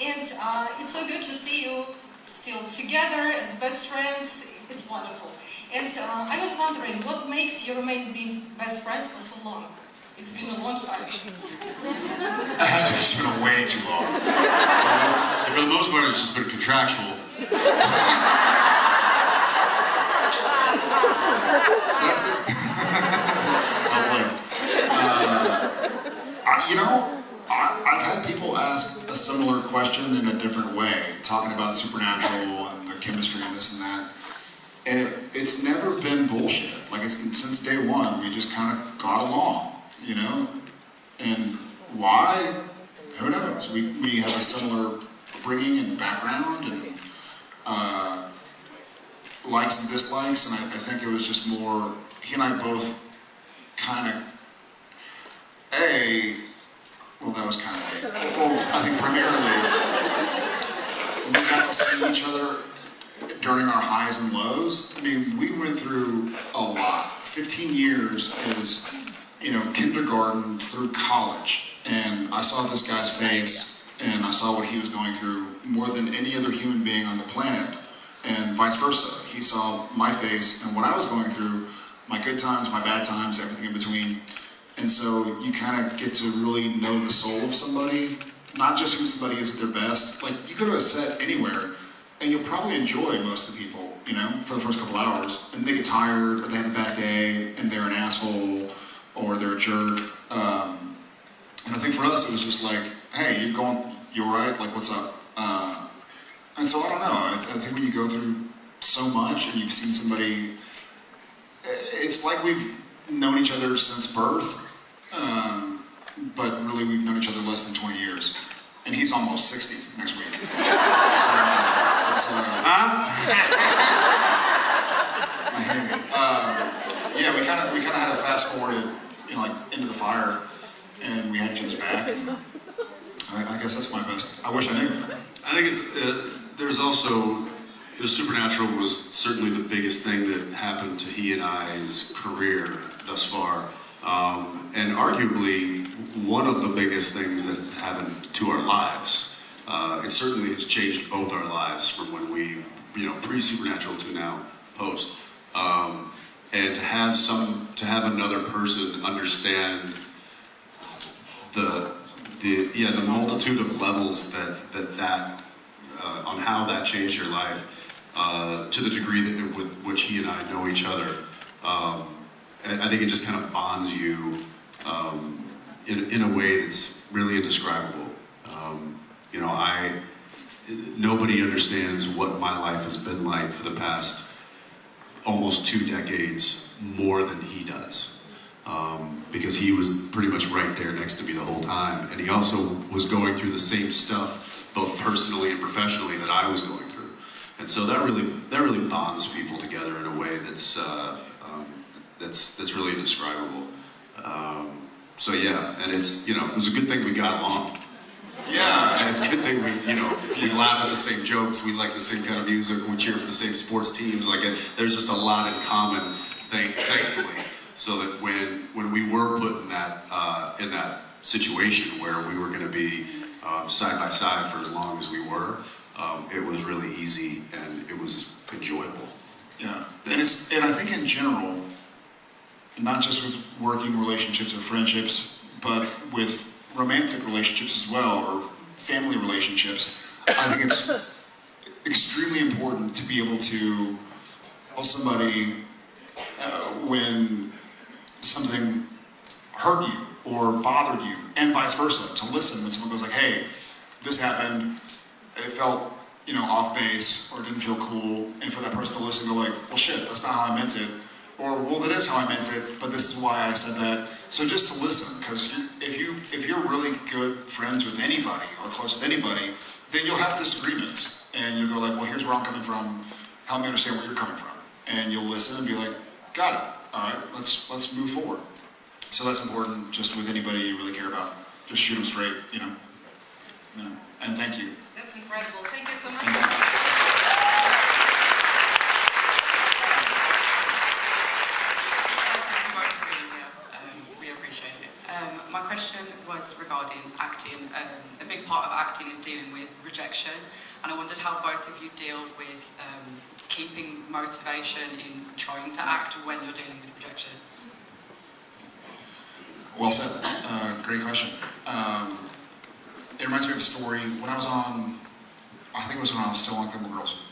And it's so good to see you still together as best friends. It's wonderful. And I was wondering, what makes you remain being best friends for so long? It's been a long time. It's been way too long. And for the most part, it's just been contractual. That's it. I've had people ask a similar question in a different way, talking about supernatural and the chemistry and this and that. And it's never been bullshit. Like, since day one, we just kind of got along, you know? And why? Who knows? We have a similar upbringing and background and likes and dislikes, and I think it was just more, he and I both kind of, well, that was kind of I think primarily, we got to see each other during our highs and lows. I mean, we went through a lot. 15 years is, kindergarten through college. And I saw this guy's face, and I saw what he was going through more than any other human being on the planet, and vice versa. He saw my face and what I was going through, my good times, my bad times, everything in between. And so you kind of get to really know the soul of somebody, not just who somebody is at their best. Like, you go to a set anywhere, and you'll probably enjoy most of the people, for the first couple hours. And they get tired, or they have a bad day, and they're an asshole, or they're a jerk. And I think for us, it was just like, hey, you alright? Like, what's up? And so I don't know. I think when you go through so much, and you've seen somebody, it's like we've known each other since birth, but really we've known each other less than 20 years. And he's almost 60 next week. Yeah, we kind of had to fast forward it, into the fire, and we had each other's back. And I guess that's my best. I wish I knew. I think there's also, Supernatural was certainly the biggest thing that happened to he and I's career thus far. And arguably, one of the biggest things that's happened to our lives. It certainly has changed both our lives from when we, pre-Supernatural to now post. And to have another person understand the multitude of levels that on how that changed your life, to the degree that with which he and I know each other. And I think it just kind of bonds you in a way that's really indescribable. Nobody understands what my life has been like for the past almost 2 decades more than he does. Because he was pretty much right there next to me the whole time. And he also was going through the same stuff, both personally and professionally, that I was going through. And so that really bonds people together in a way that's really indescribable. So yeah, and it's, it was a good thing we got along. Yeah. And it's a good thing we laugh at the same jokes, we like the same kind of music, we cheer for the same sports teams. There's just a lot in common, thankfully. So that when we were put in that situation where we were going to be side by side for as long as we were, it was really easy and it was enjoyable. Yeah, and I think in general, not just with working relationships or friendships, but with romantic relationships as well, or family relationships, I think it's extremely important to be able to tell somebody when something hurt you or bothered you, and vice versa, to listen when someone goes like, hey, this happened, it felt, off base, or didn't feel cool, and for that person to listen and go like, well shit, that's not how I meant it, or well, that is how I meant it, but this is why I said that. So just to listen, because if you're really good friends with anybody, or close with anybody, then you'll have disagreements, and you'll go like, well, here's where I'm coming from, help me understand where you're coming from, and you'll listen and be like, got it, all right, let's move forward. So that's important, just with anybody you really care about. Just shoot them straight, And thank you. That's incredible. Thank you so much. We appreciate it. My question was regarding acting. A big part of acting is in dealing with rejection, and I wondered how both of you deal with keeping motivation in trying to act when you're dealing with rejection. Well said. Great question. It reminds me of a story. When I was on, I think it was when I was still on Gilmore Girls,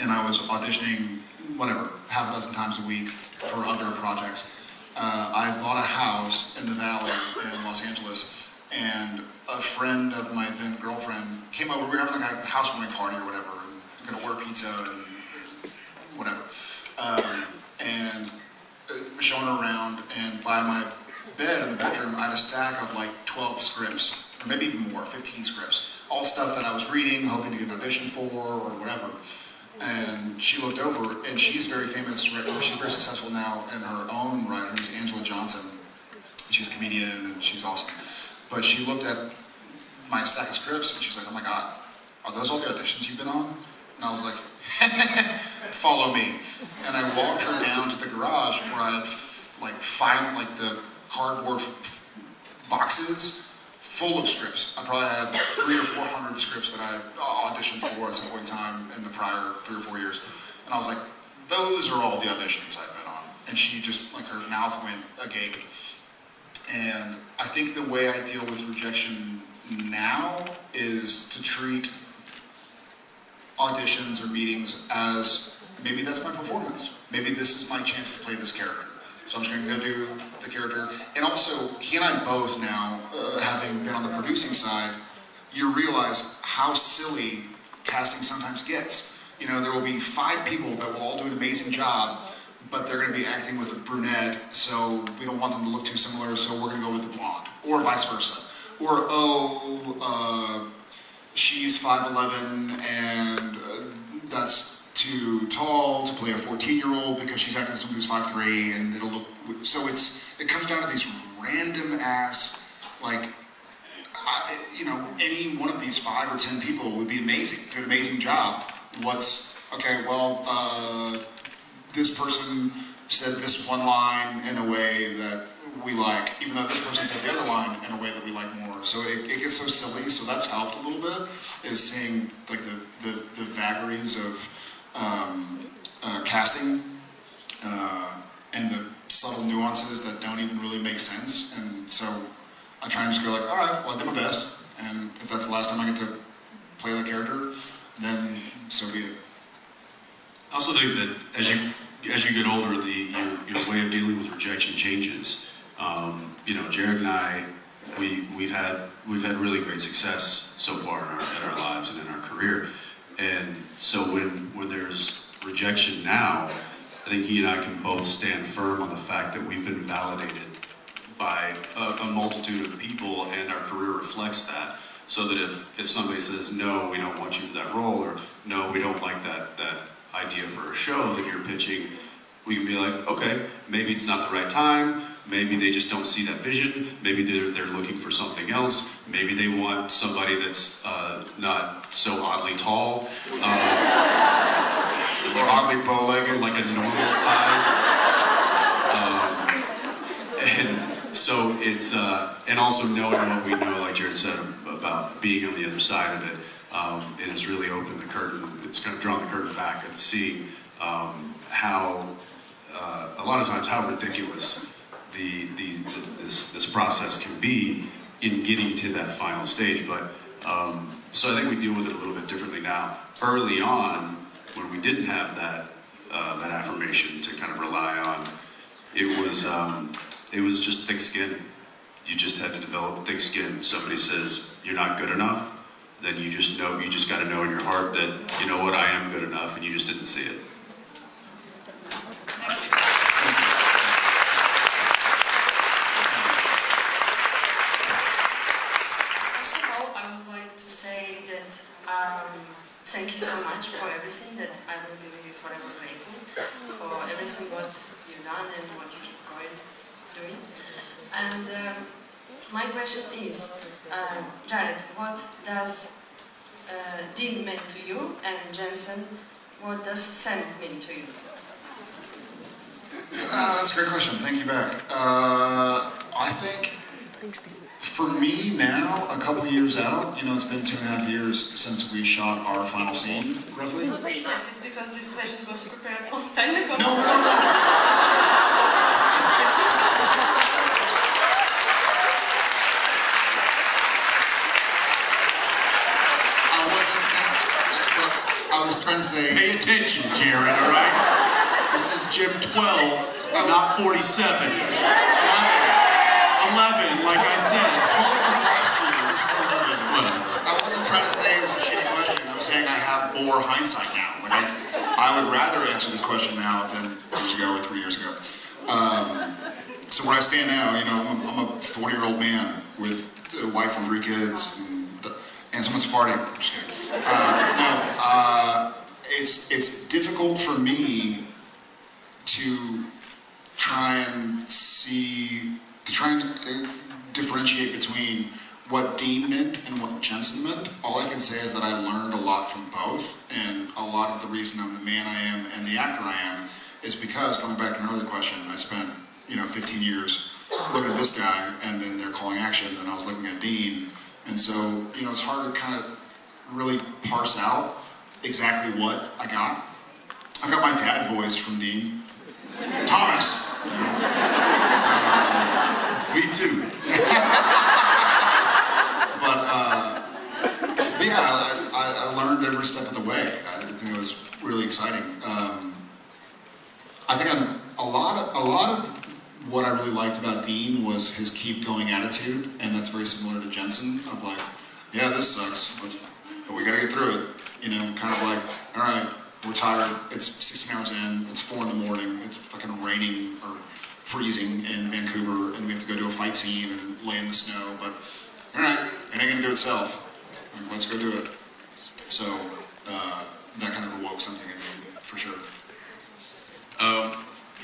and I was auditioning, whatever, half a dozen times a week for other projects. I bought a house in the Valley in Los Angeles, and a friend of my then girlfriend came over. We were having like a housewarming party or whatever, and going to order pizza and whatever. And showing her around, and by my bed in the bedroom, I had a stack of like 12 scripts, or maybe even more, 15 scripts. All stuff that I was reading, hoping to get an audition for, or whatever. And she looked over, and she's very famous, right? She's very successful now in her own right. Her name's Angela Johnson. She's a comedian, and she's awesome. But she looked at my stack of scripts, and she's like, oh my God, are those all the auditions you've been on? And I was like, follow me. And I walked her down to the garage where I had like the cardboard boxes full of scripts. I probably had 300 or 400 scripts that I auditioned for at some point in time in the prior 3 or 4 years. And I was like, those are all the auditions I've been on. And she just, like, her mouth went agape. And I think the way I deal with rejection now is to treat auditions or meetings as, maybe that's my performance. Maybe this is my chance to play this character. So I'm just going to go do the character. And also, he and I both now, having been on the producing side, you realize how silly casting sometimes gets. You know, there will be 5 people that will all do an amazing job, but they're going to be acting with a brunette, so we don't want them to look too similar, so we're going to go with the blonde. Or vice versa. Or, she's 5'11", and that's too tall to play a 14-year-old because she's acting with someone who's 5'3", and it'll look, so it comes down to these random ass, like, you know, any one of these 5 or 10 people would be amazing, do an amazing job. This person said this one line in a way that we like, even though this person said the other line in a way that we like more. So it gets so silly, so that's helped a little bit, is seeing like the vagaries of casting and the subtle nuances that don't even really make sense. And so I try and just go like, all right, well, I did my best, and if that's the last time I get to play that character, then so be it. I also think that as you get older, your way of dealing with rejection changes. You know, Jared and I, we've had really great success so far in our lives and in our career. And so when there's rejection now, I think he and I can both stand firm on the fact that we've been validated by a multitude of people, and our career reflects that. So that if somebody says, no, we don't want you for that role, or no, we don't like that idea for a show that you're pitching, we can be like, okay, maybe it's not the right time, maybe they just don't see that vision, maybe they're looking for something else, maybe they want somebody that's not so oddly tall, or oddly bow-legged, like a normal size. And so it's, and also knowing what we know, like Jared said, about being on the other side of it, it has really opened the curtain. It's kind of drawn the curtain back and seeing how, a lot of times, how ridiculous this process can be in getting to that final stage. But so I think we deal with it a little bit differently now. Early on, when we didn't have that affirmation to kind of rely on, it was just thick skin. You just had to develop thick skin. Somebody says you're not good enough, then you just know, you just got to know in your heart that, you know what, I am good enough, and you just didn't see it. First of all, I would like to say that thank you so much for everything, that I will be forever grateful for everything what you've done and what you keep doing. And my question is, Jared, what does Dean mean to you, and Jensen, what does Sam mean to you? That's a great question. Thank you back. I think For me now, a couple years out, you know, it's been 2.5 years since we shot our final scene, roughly. Yes, it's because this question was prepared a long time ago. No. I wasn't saying, I was trying to say, Pay attention, Jared, all right? This is JIB11, not 47. 11, like I said. 12 was last year, this is 11. Whatever. I wasn't trying to say it was a shitty question, I was saying I have more hindsight now. Like I would rather answer this question now than years ago or 3 years ago. So where I stand now, you know, I'm a 40-year-old man with a wife and 3 kids, and someone's farting. I'm just kidding. It's difficult for me to try and differentiate between what Dean meant and what Jensen meant. All I can say is that I learned a lot from both, and a lot of the reason I'm the man I am and the actor I am is because, going back to an earlier question, I spent, you know, 15 years looking at this guy, and then they're calling action, and I was looking at Dean, and so, you know, it's hard to kind of really parse out exactly what I got. I got my dad voice from Dean. Thomas! Me too. But yeah, I learned every step of the way. I think it was really exciting. I think a lot of what I really liked about Dean was his keep going attitude, and that's very similar to Jensen, of like, yeah, this sucks, but we gotta get through it. You know, kind of like, all right, we're tired, it's 16 hours in, it's 4 in the morning, it's fucking raining or freezing in Vancouver, and we have to go do a fight scene and lay in the snow, but all right, it ain't gonna do itself. Like, let's go do it. So that kind of awoke something in me, for sure.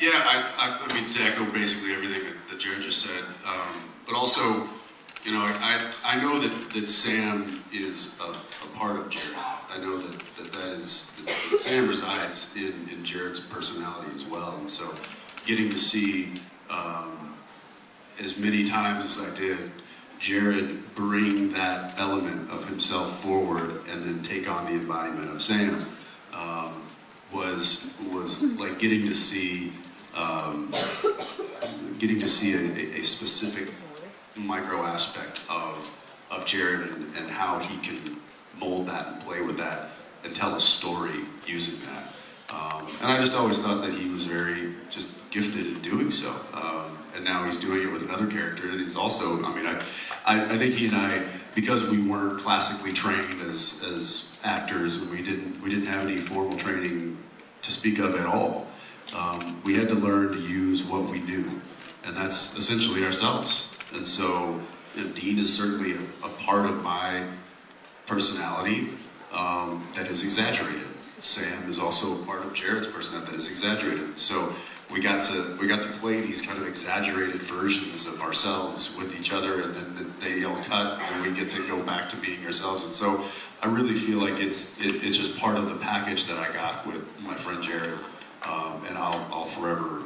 Yeah, I mean, to echo basically everything that Jared just said, but also, you know, I know that Sam is a part of Jared. I know that Sam resides in Jared's personality as well, and so getting to see as many times as I did, Jared bring that element of himself forward and then take on the embodiment of Sam was like getting to see a specific micro aspect of Jared and how he can mold that and play with that and tell a story using that. And I just always thought that he was very just gifted in doing so. And now he's doing it with another character, and he's also, I mean, I think he and I, because we weren't classically trained as actors, and we didn't have any formal training to speak of at all, we had to learn to use what we knew, and that's essentially ourselves. And so, you know, Dean is certainly a part of my personality that is exaggerated. Sam is also a part of Jared's personality that is exaggerated. So we got to play these kind of exaggerated versions of ourselves with each other, and then they yell cut, and we get to go back to being ourselves. And so I really feel like it's just part of the package that I got with my friend Jared, and I'll forever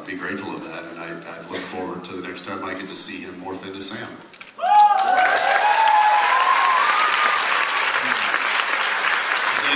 be grateful of that. And I look forward to the next time I get to see him morph into Sam.